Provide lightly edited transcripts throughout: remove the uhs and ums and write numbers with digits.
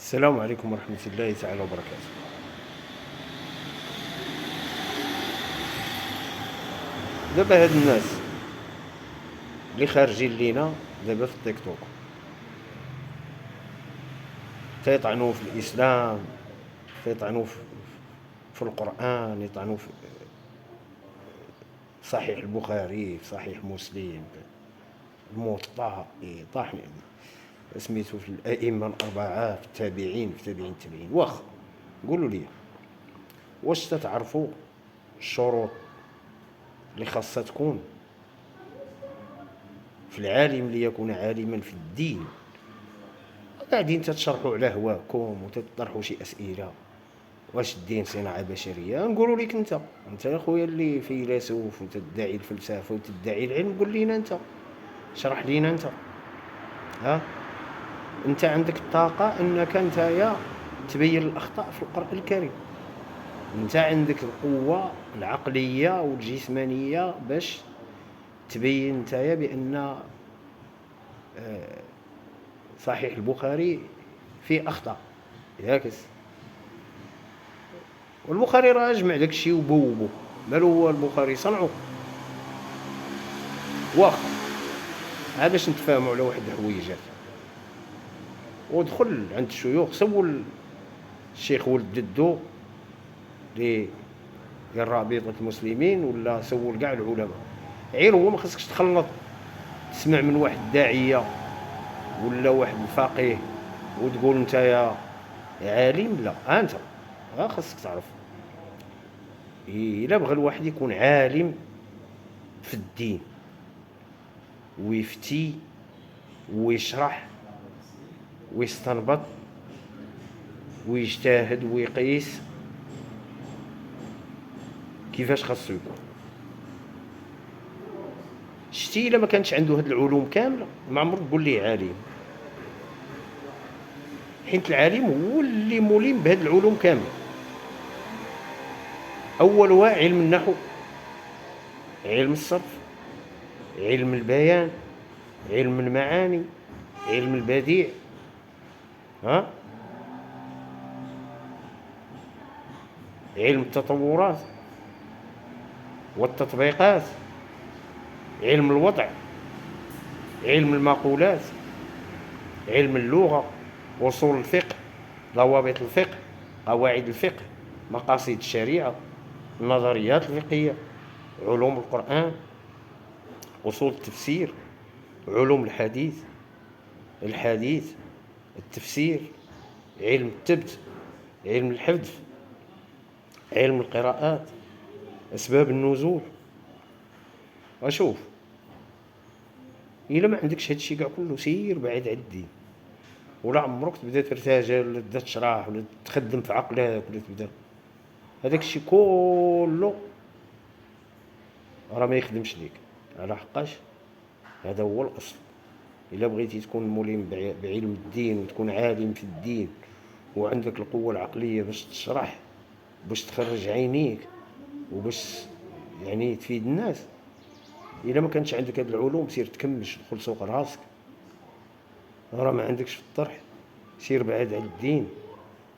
السلام عليكم ورحمة الله تعالى وبركاته. دابا هاد الناس اللي خارجين لينا دابا في التيك توك تيطعنوا في الإسلام، تيطعنوا في القرآن، يطعنوا في صحيح البخاري، في صحيح مسلم، الموطأ، يطاح سميتو في الأئمة الأربعة، في التابعين، في تابعين التابعين. واخا قولوا لي، واش تتعرفوا الشروط اللي خاصها تكون في العالم ليكون عالما في الدين؟ قاعدين تتشرحوا على هواكم وتطرحوا شي اسئله، واش الدين صناعه بشريه؟ نقولوا لك انت يا خويا اللي فيلسوف وتدعي الفلسفه وتدعي العلم، قول لينا انت، شرح لينا انت. ها انت عندك الطاقه انك انت تبين الاخطاء في القران الكريم، انت عندك القوه العقليه والجسمانيه باش تبين انت بان صحيح البخاري فيه اخطاء، ياكس. والبخاري راه جمع داكشي وبوبو، مالو هو البخاري صنعو. واخا عاد باش نتفاهموا على واحد الحويجات، ودخل عند الشيوخ، سول الشيخ ولد ددو ديال رابطة المسلمين، ولا سول كاع العلماء. غير هو ما خصكش تخلط، تسمع من واحد الداعية ولا واحد الفقيه وتقول انت يا عالم. لا، انت خاصك تعرف الا بغى الواحد يكون عالم في الدين ويفتي ويشرح ويستنبط ويجتهد ويقيس كيفاش خاصو يكون. شتي الا ما كانش عنده هاد العلوم كامله ما عمرك تقول ليه عالم، حيت العالم هو اللي ملم بهاد العلوم كامله. اولها علم النحو، علم الصرف، علم البيان، علم المعاني، علم البديع، علم التطورات والتطبيقات، علم الوضع، علم المقولات، علم اللغة، أصول الفقه، ضوابط الفقه، قواعد الفقه، مقاصد الشريعة، النظريات الفقهية، علوم القرآن، أصول التفسير، علوم الحديث، التفسير، علم التبت، علم الحفظ، علم القراءات، أسباب النزول. وشوف، إلا ما عندكش هادشي كاع كله سير بعيد على الدين، ولا عمرك تبدا ترتجل ولا تبدا تشرح ولا تخدم في عقلك ولا تبدا هذاك الشيء كله راه ما يخدمش ليك، على حقاش هذا هو الاصل. الا بغيتي تكون ملم بعلم الدين وتكون عالم في الدين وعندك القوه العقليه باش تشرح، باش تخرج عينيك، وباش يعني تفيد الناس، الا ما كانش عندك هاد العلوم سير تكمش، دخل سوق راسك، راه ما عندكش في الطرح. سير بعد على الدين،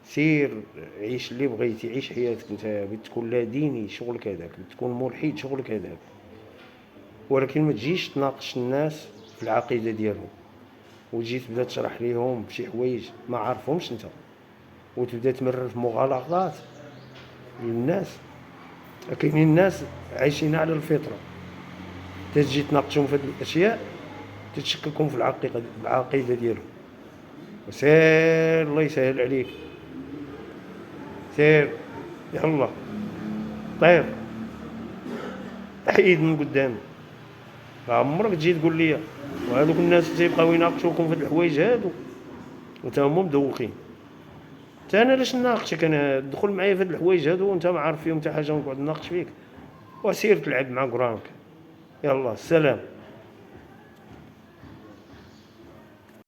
سير عيش اللي بغيتي، عيش حياتك انت. بتكون لا ديني شغلك هذاك، بتكون ملحد شغلك هذاك، ولكن ما تجيش تناقش الناس في العقيده ديالهم وتجي تبدا تشرح ليهم بشي حوايج ما عارفهمش انت، وتبدا تمرر في مغالطات للناس. كاينين الناس عايشين على الفطره، تجي تناقشهم في هذه الاشياء تتشككهم في العقيده ديالهم. وسير الله يسهل عليك، سير يلا طير حيد من قدامي. عمرك تجي تقول لي وهذوك الناس تيبقاو يناقشوكم في الحوايج هادو وانت هما مدوخين. انا علاش نناقشك؟ انا دخل معايا في هاد الحوايج هادو وانت ما عارف فيهم حتى حاجه ونقعد نناقش فيك؟ وسير تلعب مع قرانك. يلا السلام.